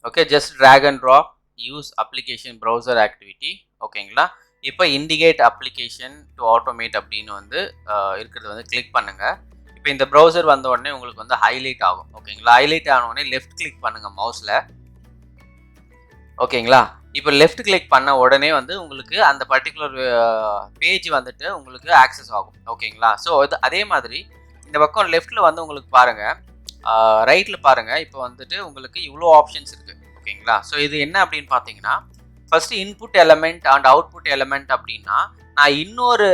Okay, just drag and drop use application browser activity. ஓகேங்களா, இப்போ indicate application to automate அப்படின்னு வந்து இருக்கிறது வந்து கிளிக் பண்ணுங்கள். இப்போ இந்த ப்ரௌசர் வந்த உடனே உங்களுக்கு வந்து ஹைலைட் ஆகும். ஓகேங்களா, ஹைலைட் ஆன உடனே லெஃப்ட் கிளிக் பண்ணுங்கள் மவுஸில். ஓகேங்களா, இப்போ லெஃப்ட் கிளிக் பண்ண உடனே வந்து உங்களுக்கு அந்த பர்டிகுலர் பேஜ் வந்துட்டு உங்களுக்கு ஆக்சஸ் ஆகும். ஓகேங்களா, ஸோ அதே மாதிரி இந்த பக்கம் லெஃப்ட்டில் வந்து உங்களுக்கு பாருங்கள், ரைட்டில் பாருங்கள், இப்போ வந்துட்டு உங்களுக்கு இவ்வளோ ஆப்ஷன்ஸ் இருக்குது. ஓகேங்களா, ஸோ இது என்ன அப்படின்னு பார்த்தீங்கன்னா, first input element and output element அப்படின்னா, நான் இன்னொரு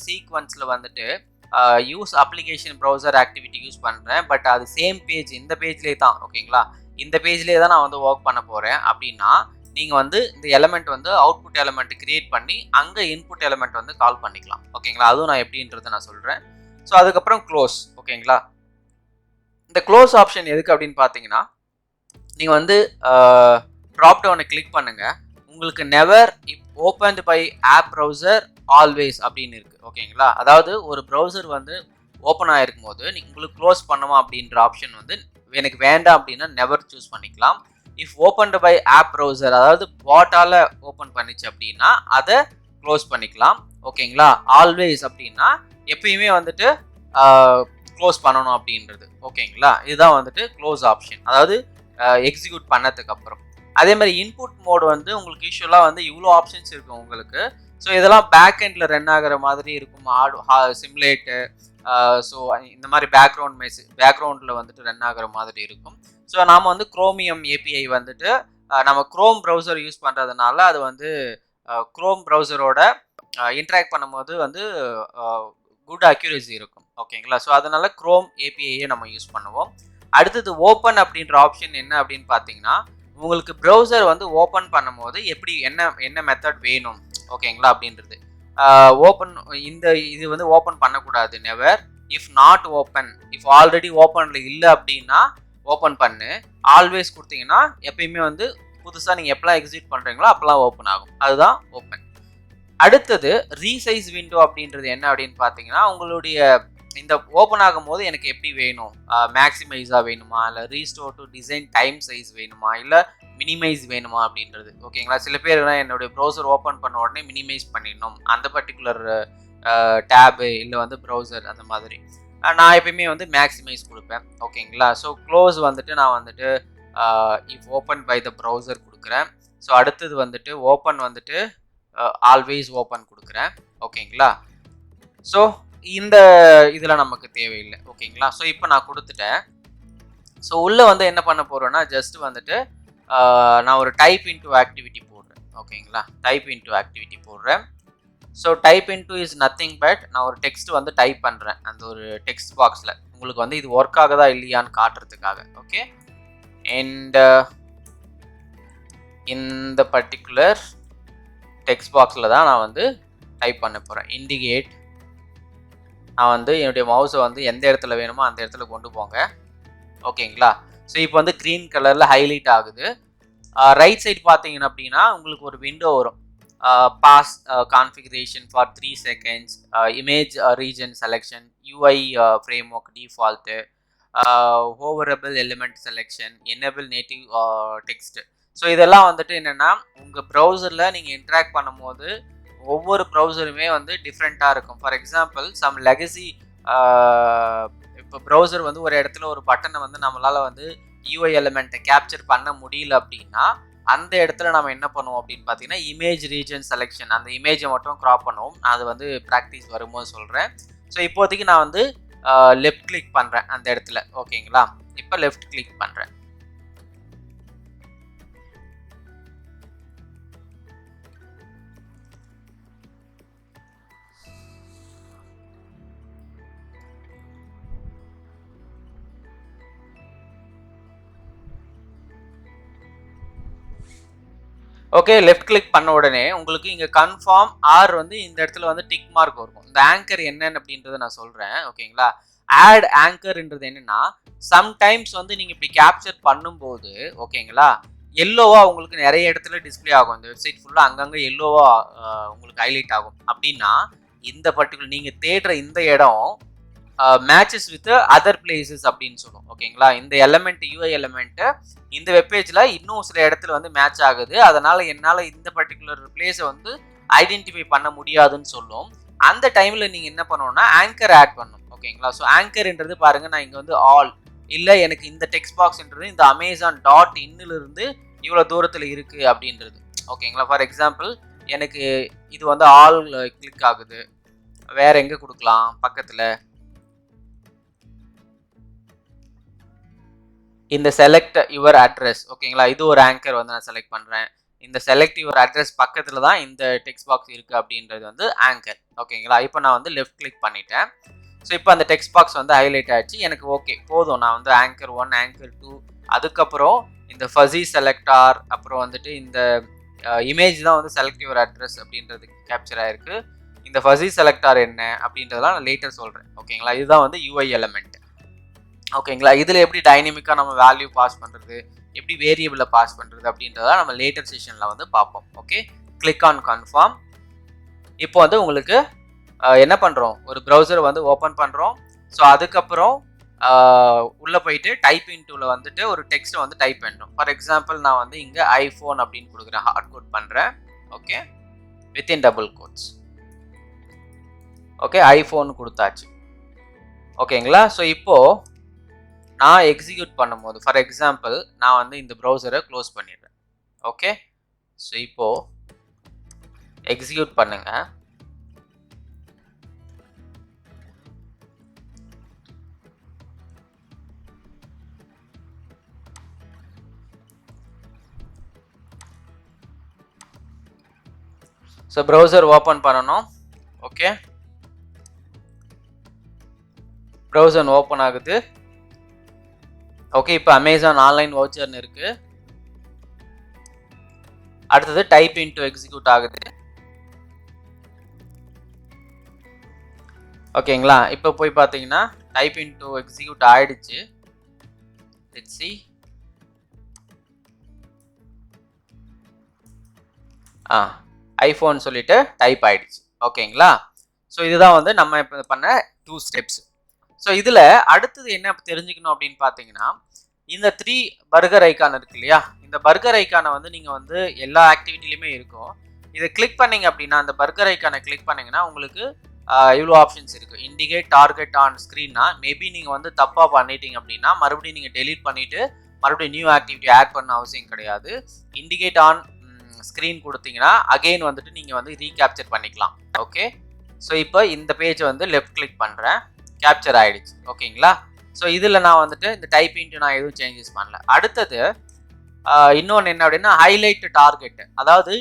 சீக்வன்ஸில் வந்துட்டு use application browser activity use பண்ணுறேன். பட் அது சேம் பேஜ், இந்த பேஜ்லேயே தான். ஓகேங்களா, இந்த பேஜ்லேயே தான் நான் வந்து ஒர்க் பண்ண போகிறேன் அப்படின்னா, நீங்கள் வந்து இந்த எலமெண்ட் வந்து அவுட்புட் எலமெண்ட் கிரியேட் பண்ணி அங்கே இன்புட் எலமெண்ட் வந்து கால் பண்ணிக்கலாம். ஓகேங்களா, அதுவும் நான் எப்படின்றத நான் சொல்கிறேன். ஸோ அதுக்கப்புறம் க்ளோஸ். ஓகேங்களா, இந்த க்ளோஸ் ஆப்ஷன் எதுக்கு அப்படின்னு பார்த்தீங்கன்னா, நீங்கள் வந்து ட்ராப் டவுனை கிளிக் பண்ணுங்கள், உங்களுக்கு never if opened by app browser always அப்படின்னு இருக்குது. ஓகேங்களா, அதாவது ஒரு ப்ரௌசர் வந்து ஓப்பன் ஆகிருக்கும் போது உங்களுக்கு க்ளோஸ் பண்ணுமா அப்படின்ற ஆப்ஷன் வந்து எனக்கு வேண்டாம் அப்படின்னா நெவர் சூஸ் பண்ணிக்கலாம். If opened by app browser, அதாவது பாட்டால் ஓப்பன் பண்ணிச்சு அப்படின்னா அதை க்ளோஸ் பண்ணிக்கலாம். ஓகேங்களா, ஆல்வேஸ் அப்படின்னா எப்பயுமே வந்துட்டு க்ளோஸ் பண்ணணும் அப்படின்றது. ஓகேங்களா, இதுதான் வந்துட்டு க்ளோஸ் ஆப்ஷன், அதாவது எக்ஸிக்யூட் பண்ணதுக்கு அப்புறம். அதே மாதிரி இன்புட் மோட் வந்து உங்களுக்கு யூஸ்வலாக வந்து இவ்வளோ ஆப்ஷன்ஸ் இருக்கும் உங்களுக்கு. ஸோ இதெல்லாம் பேக் எண்டில் ரன் ஆகிற மாதிரி இருக்கும். சிமுலேட்டு, ஸோ இந்த மாதிரி பேக்ரவுண்டில் வந்துட்டு ரன் ஆகிற மாதிரி இருக்கும். ஸோ நாம் வந்து குரோமியம் ஏபிஐ வந்துட்டு நம்ம குரோம் ப்ரௌசர் யூஸ் பண்ணுறதுனால அது வந்து குரோம் ப்ரௌசரோட இன்ட்ராக்ட் பண்ணும்போது வந்து குட் அக்யூரசி இருக்கும். ஓகேங்களா, ஸோ அதனால குரோம் ஏபிஐயை நம்ம யூஸ் பண்ணுவோம். அடுத்தது ஓப்பன் அப்படின்ற ஆப்ஷன் என்ன அப்படின்னு பார்த்தீங்கன்னா, உங்களுக்கு ப்ரௌசர் வந்து ஓப்பன் பண்ணும்போது எப்படி என்ன மெத்தட் வேணும். ஓகேங்களா, அப்படின்றது ஓப்பன் இது வந்து ஓப்பன் பண்ணக்கூடாது. Never. If not open, if already ஓப்பனில் இல்லை அப்படின்னா ஓப்பன் பண்ணு. ஆல்வேஸ் கொடுத்தீங்கன்னா எப்பயுமே வந்து புதுசாக நீங்கள் எப்போலாம் எக்ஸிக்யூட் பண்ணுறீங்களோ அப்போலாம் ஓப்பன் ஆகும். அதுதான் ஓப்பன். அடுத்தது ரீசைஸ் விண்டோ அப்படின்றது என்ன அப்படின்னு பார்த்தீங்கன்னா, உங்களுடைய இந்த ஓப்பன் ஆகும் போது எனக்கு எப்படி வேணும், மேக்ஸிமைஸாக வேணுமா, இல்லை restore to design time size வேணுமா, இல்லை மினிமைஸ் வேணுமா அப்படின்றது. ஓகேங்களா, சில பேர் என்னுடைய ப்ரௌசர் ஓப்பன் பண்ண உடனே மினிமைஸ் பண்ணிடணும் அந்த பர்டிகுலர் டேபு இல்லை வந்து ப்ரௌசர், அந்த மாதிரி. நான் எப்பயுமே வந்து மேக்ஸிமைஸ் கொடுப்பேன். ஓகேங்களா, ஸோ க்ளோஸ் வந்துட்டு நான் வந்துட்டு if open by the browser கொடுக்குறேன். ஸோ அடுத்தது வந்துட்டு ஓப்பன் வந்துட்டு ஆல்வேஸ் ஓப்பன் கொடுக்குறேன். ஓகேங்களா, ஸோ இந்த இதில் நமக்கு தேவையில்லை. ஓகேங்களா, ஸோ இப்போ நான் கொடுத்துட்டேன். ஸோ உள்ளே வந்து என்ன பண்ண போகிறேன்னா, ஜஸ்ட் வந்துட்டு நான் ஒரு டைப் இன்டூ ஆக்டிவிட்டி போடுறேன். ஓகேங்களா, டைப் இன்டூ ஆக்டிவிட்டி போடுறேன். So type into is nothing but நான் ஒரு டெக்ஸ்ட் வந்து டைப் பண்ணுறேன் அந்த ஒரு டெக்ஸ்ட் பாக்ஸில். உங்களுக்கு வந்து இது ஒர்க் ஆகுதா இல்லையான்னு காட்டுறதுக்காக. ஓகே, அண்ட் இந்த பர்டிகுலர் டெக்ஸ்ட் பாக்ஸில் தான் நான் வந்து டைப் பண்ண போகிறேன். இண்டிகேட். நான் வந்து என்னுடைய மவுஸை வந்து எந்த இடத்துல வேணுமோ அந்த இடத்துல கொண்டு போங்க. ஓகேங்களா, ஸோ இப்போ வந்து க்ரீன் கலரில் ஹைலைட் ஆகுது. ரைட் சைடு பார்த்தீங்கன்னா அப்படின்னா உங்களுக்கு ஒரு விண்டோ வரும். Pass configuration for 3 seconds, image region selection, UI framework default, hoverable element selection, enable native text. So இதெல்லாம் வந்துட்டு என்னென்னா, உங்கள் ப்ரௌசரில் நீங்கள் இன்ட்ராக்ட் பண்ணும்போது ஒவ்வொரு ப்ரௌசருமே வந்து டிஃப்ரெண்ட்டாக இருக்கும். ஃபார் எக்ஸாம்பிள் சம் லெகசி, இப்போ ப்ரௌசர் வந்து ஒரு இடத்துல ஒரு பட்டனை வந்து நம்மளால் வந்து UI எலிமெண்ட்டை கேப்சர் பண்ண முடியல அப்படின்னா அந்த இடத்துல நம்ம என்ன பண்ணுவோம் அப்படின்னு பார்த்தீங்கன்னா, இமேஜ் ரீஜன் செலெக்ஷன், அந்த இமேஜை மட்டும் க்ராப் பண்ணுவோம். நான் அது வந்து ப்ராக்டிஸ் வரும்போது சொல்கிறேன். ஸோ இப்போதைக்கு நான் வந்து லெஃப்ட் கிளிக் பண்ணுறேன் அந்த இடத்துல. ஓகேங்களா, இப்போ லெஃப்ட் கிளிக் பண்ணுறேன். ஓகே, லெஃப்ட் கிளிக் பண்ண உடனே உங்களுக்கு இங்கே கன்ஃபார்ம் ஆர் வந்து இந்த இடத்துல வந்து டிக் மார்க் இருக்கும். இந்த ஆங்கர் என்னன்னு அப்படின்றத நான் சொல்கிறேன். ஓகேங்களா, ஆட் ஆங்கர்ன்றது என்னன்னா, சம்டைம்ஸ் வந்து நீங்கள் இப்படி கேப்சர் பண்ணும்போது ஓகேங்களா எல்லோவாக உங்களுக்கு நிறைய இடத்துல டிஸ்பிளே ஆகும். இந்த வெப்சைட் ஃபுல்லாக அங்கங்கே எல்லோவாக உங்களுக்கு ஹைலைட் ஆகும். அப்படின்னா இந்த பர்டிகுலர் நீங்கள் தேடுற இந்த இடம் மேட்சஸ் வித் அதர் பிளேசஸ் அப்படின்னு சொல்லுவோம். ஓகேங்களா, இந்த எலமெண்ட் யூஐ எலமெண்ட் இந்த வெப்பேஜில் இன்னும் சில இடத்துல வந்து மேட்ச் ஆகுது, அதனால என்னால் இந்த பர்டிகுலர் பிளேஸை வந்து ஐடென்டிஃபை பண்ண முடியாதுன்னு சொல்லும். அந்த டைமில் நீங்கள் என்ன பண்ணணும்னா ஆங்கர் ஆட் பண்ணணும். ஓகேங்களா, ஸோ ஆங்கர்ன்றது பாருங்கள், நான் இங்கே வந்து ஆல் இல்லை எனக்கு இந்த டெக்ஸ்ட் பாக்ஸ்ன்றது இந்த அமேசான் டாட் இன்னிலிருந்து இவ்வளோ தூரத்தில் இருக்குது அப்படின்றது. ஓகேங்களா, ஃபார் எக்ஸாம்பிள் எனக்கு இது வந்து ஆல் கிளிக் ஆகுது. வேற எங்கே கொடுக்கலாம், பக்கத்தில் இந்த செலக்ட் யுவர் அட்ரஸ். ஓகேங்களா, இது ஒரு ஆங்கர் வந்து நான் செலக்ட் பண்ணுறேன். இந்த செலக்ட் யுவர் அட்ரஸ் பக்கத்தில் தான் இந்த டெக்ஸ்ட் பாக்ஸ் இருக்குது அப்படின்றது வந்து ஆங்கர். ஓகேங்களா, இப்போ நான் வந்து லெஃப்ட் கிளிக் பண்ணிட்டேன். ஸோ இப்போ அந்த டெக்ஸ்ட் பாக்ஸ் வந்து ஹைலைட் ஆகிடுச்சு. எனக்கு ஓகே போதும், நான் வந்து ஆங்கர் 1 ஆங்கர் 2 அதுக்கப்புறம் இந்த ஃபஸி செலக்டார் அப்புறம் வந்துட்டு இந்த இமேஜ் தான் வந்து செலக்ட் யுவர் அட்ரஸ் அப்படின்றது கேப்சர் ஆகிருக்கு. இந்த ஃபஸி செலக்டார் என்ன அப்படின்றதெல்லாம் நான் லேட்டர் சொல்கிறேன். ஓகேங்களா, இதுதான் வந்து யூஐ எலமெண்ட். ஓகேங்களா, இதில் எப்படி டைனமிக்காக நம்ம வேல்யூ பாஸ் பண்ணுறது, எப்படி வேரியபிளை பாஸ் பண்ணுறது அப்படின்றத நம்ம லேட்டர் செஷனில் வந்து பார்ப்போம். Okay, click on confirm. இப்போ வந்து உங்களுக்கு என்ன பண்ணுறோம், ஒரு ப்ரௌசரை வந்து ஓப்பன் பண்ணுறோம். ஸோ அதுக்கப்புறம் உள்ளே போயிட்டு டைப் இன்டூவில் வந்துட்டு ஒரு டெக்ஸ்ட்டை வந்து டைப் பண்ணுறோம். ஃபார் எக்ஸாம்பிள் நான் வந்து இங்கே ஐஃபோன் அப்படின்னு கொடுக்குறேன், ஹார்ட் கோட் பண்ணுறேன். Okay, within double quotes. Okay, iPhone கொடுத்தாச்சு. ஓகேங்களா, ஸோ இப்போது நான் எக்ஸிக்யூட் பண்ணும்போது ஃபார் எக்ஸாம்பிள் நான் வந்து இந்த ப்ரௌசரை க்ளோஸ் பண்ணிடுறேன். ஓகே, ஸோ இப்போது எக்ஸிக்யூட் பண்ணுங்கள். ஸோ ப்ரௌசர் ஓப்பன் பண்ணணும். ஓகே, ப்ரௌசர் ஓப்பன் ஆகுது. ஓகே, இப்போ அமேசான் ஆன்லைன் வவுச்சர்னு இருக்கு. அடுத்தது டைப் இன்டு எக்ஸிக்யூட் ஆகுது. ஓகேங்களா, இப்போ போய் பார்த்தீங்கன்னா டைப் இன்டு எக்ஸிக்யூட் ஆயிடுச்சு. Let's see. ஐஃபோன் சொல்லிட்டு டைப் ஆயிடுச்சு. ஓகேங்களா, ஸோ இதுதான் வந்து நம்ம இப்போ பண்ண 2 ஸ்டெப்ஸ். ஸோ இதில் அடுத்தது என்ன தெரிஞ்சுக்கணும் அப்படின்னு பார்த்தீங்கன்னா, இந்த 3 பர்கர் ஐக்கான் இருக்கு இல்லையா, இந்த பர்கர் ஐக்கானை வந்து நீங்கள் வந்து எல்லா ஆக்டிவிட்டிலையுமே இருக்கும். இதை கிளிக் பண்ணிங்க அப்படின்னா, அந்த பர்கர் ஐக்கானை கிளிக் பண்ணிங்கன்னா உங்களுக்கு இவ்வளோ ஆப்ஷன்ஸ் இருக்குது. இண்டிகேட் டார்கெட் ஆன் ஸ்க்ரீன்னா மேபி நீங்கள் வந்து தப்பாக பண்ணிட்டீங்க அப்படின்னா மறுபடியும் நீங்கள் டெலீட் பண்ணிவிட்டு மறுபடியும் நியூ ஆக்டிவிட்டி ஆட் பண்ண அவசியம் கிடையாது. இண்டிகேட் ஆன் ஸ்க்ரீன் கொடுத்தீங்கன்னா அகெயின் வந்துட்டு நீங்கள் வந்து ரீகேப்சர் பண்ணிக்கலாம். ஓகே, ஸோ இப்போ இந்த பேஜ் வந்து லெஃப்ட் கிளிக் பண்ணுறேன், கேப்சர் ஆகிடுச்சு. ஓகேங்களா, ஸோ இதில் நான் வந்துட்டு இந்த டைப் இன்ட்டு நான் எதுவும் சேஞ்சஸ் பண்ணல. அடுத்தது இன்னொன்று என்ன அப்படின்னா ஹைலைட் டார்கெட். அதாவது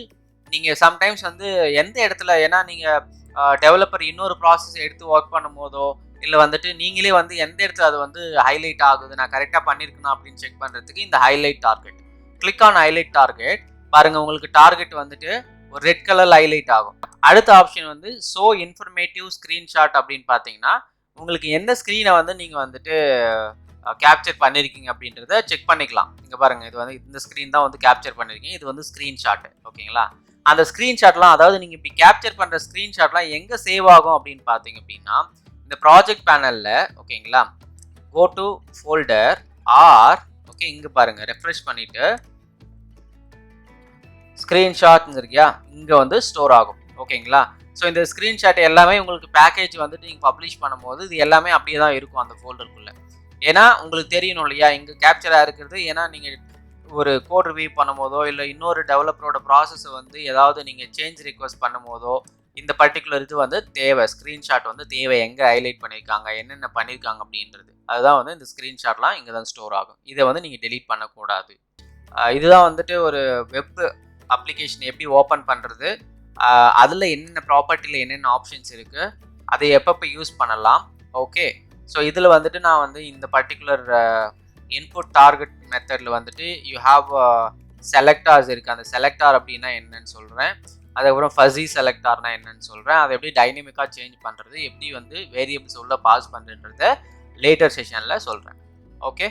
நீங்கள் சம்டைம்ஸ் வந்து எந்த இடத்துல, ஏன்னா நீங்கள் டெவலப்பர் இன்னொரு ப்ராசஸ் எடுத்து ஒர்க் பண்ணும் போதோ இல்லை வந்துட்டு நீங்களே வந்து எந்த இடத்துல அது வந்து ஹைலைட் ஆகுது, நான் கரெக்டாக பண்ணியிருக்கணும் அப்படின்னு செக் பண்ணுறதுக்கு இந்த highlight target. Click on highlight target. பாருங்க, உங்களுக்கு டார்கெட் வந்துட்டு ஒரு ரெட் கலர் ஹைலைட் ஆகும். அடுத்த ஆப்ஷன் வந்து ஷோ இன்ஃபர்மேட்டிவ் ஸ்க்ரீன்ஷாட் அப்படின்னு பார்த்தீங்கன்னா உங்களுக்கு எந்த ஸ்க்ரீனை வந்து நீங்கள் வந்துட்டு கேப்சர் பண்ணியிருக்கீங்க அப்படின்றத செக் பண்ணிக்கலாம். இங்கே பாருங்கள், இது வந்து இந்த ஸ்க்ரீன் தான் வந்து கேப்சர் பண்ணியிருக்கீங்க, இது வந்து ஸ்க்ரீன்ஷாட்டு. ஓகேங்களா, அந்த ஸ்க்ரீன்ஷாட்லாம், அதாவது நீங்கள் இப்படி கேப்சர் பண்ணுற ஸ்க்ரீன்ஷாட்லாம் எங்கே சேவ் ஆகும் அப்படின்னு பார்த்தீங்க அப்படின்னா இந்த ப்ராஜெக்ட் பேனலில். ஓகேங்களா, go to folder or okay, இங்கே பாருங்கள் ரெஃப்ரெஷ் பண்ணிவிட்டு ஸ்க்ரீன்ஷாட் இருக்கியா, இங்கே வந்து ஸ்டோர் ஆகும். ஓகேங்களா, ஸோ இந்த ஸ்க்ரீன்ஷாட் எல்லாமே உங்களுக்கு பேக்கேஜ் வந்துட்டு நீங்கள் பப்ளிஷ் பண்ணும்போது இது எல்லாமே அப்படியே தான் இருக்கும் அந்த ஃபோல்டருக்குள்ளே. ஏன்னா உங்களுக்கு தெரியணும் இல்லையா இங்கே கேப்சராக இருக்கிறது. ஏன்னா நீங்கள் ஒரு கோட் ரிவ்யூ பண்ணும் போதோ இல்லை இன்னொரு டெவலப்பரோட ப்ராசஸை வந்து ஏதாவது நீங்கள் சேஞ்ச் ரிக்வஸ்ட் பண்ணும் போதோ இந்த பர்டிகுலர் இது வந்து தேவை, ஸ்க்ரீன்ஷாட் வந்து தேவை, எங்கே ஹைலைட் பண்ணியிருக்காங்க, என்னென்ன பண்ணியிருக்காங்க அப்படின்றது. அதுதான் வந்து இந்த ஸ்க்ரீன்ஷாட்லாம் இங்கே தான் ஸ்டோர் ஆகும். இதை வந்து நீங்கள் டெலீட் பண்ணக்கூடாது. இதுதான் வந்துட்டு ஒரு வெப் அப்ளிகேஷன் எப்படி ஓப்பன் பண்ணுறது, அதில் என்னென்ன ப்ராப்பர்ட்டியில் என்னென்ன ஆப்ஷன்ஸ் இருக்குது, அதை எப்பப்போ யூஸ் பண்ணலாம். ஓகே, ஸோ இதில் வந்துட்டு நான் வந்து இந்த பர்டிகுலர் இன்புட் டார்கெட் மெத்தடில் வந்துட்டு யூ ஹாவ் செலக்டார்ஸ் இருக்குது. அந்த செலக்டார் அப்படின்னா என்னன்னு சொல்கிறேன். அதுக்கப்புறம் ஃபஸி செலக்டார்னா என்னன்னு சொல்கிறேன். அதை எப்படி டைனமிக்காக சேஞ்ச் பண்ணுறது, எப்படி வந்து வேரியபிள்ஸ் உள்ள பாஸ் பண்ணுறன்றத லேட்டர் செஷனில் சொல்கிறேன். ஓகே.